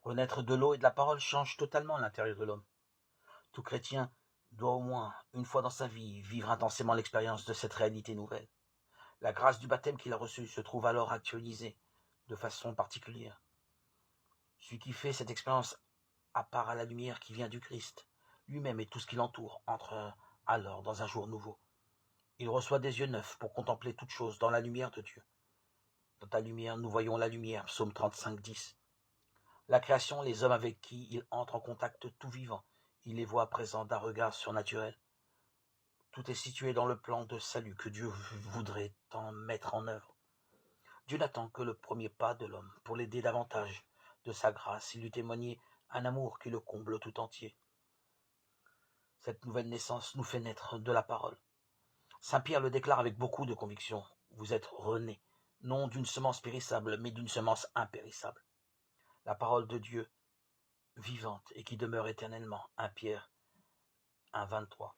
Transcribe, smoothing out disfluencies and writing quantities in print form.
Renaître de l'eau et de la parole change totalement l'intérieur de l'homme. Tout chrétien doit au moins, une fois dans sa vie, vivre intensément l'expérience de cette réalité nouvelle. La grâce du baptême qu'il a reçu se trouve alors actualisée de façon particulière. Celui qui fait cette expérience à part à la lumière qui vient du Christ, lui-même et tout ce qui l'entoure, entre alors dans un jour nouveau. Il reçoit des yeux neufs pour contempler toute chose dans la lumière de Dieu. Dans ta lumière, nous voyons la lumière, psaume 35, 10. La création, les hommes avec qui il entre en contact tout vivant, il les voit présents d'un regard surnaturel. Tout est situé dans le plan de salut que Dieu voudrait tant mettre en œuvre. Dieu n'attend que le premier pas de l'homme pour l'aider davantage de sa grâce et lui témoigner un amour qui le comble tout entier. Cette nouvelle naissance nous fait naître de la parole. Saint Pierre le déclare avec beaucoup de conviction. Vous êtes renés, non d'une semence périssable, mais d'une semence impérissable. La parole de Dieu, vivante et qui demeure éternellement. 1 Pierre 1, 23.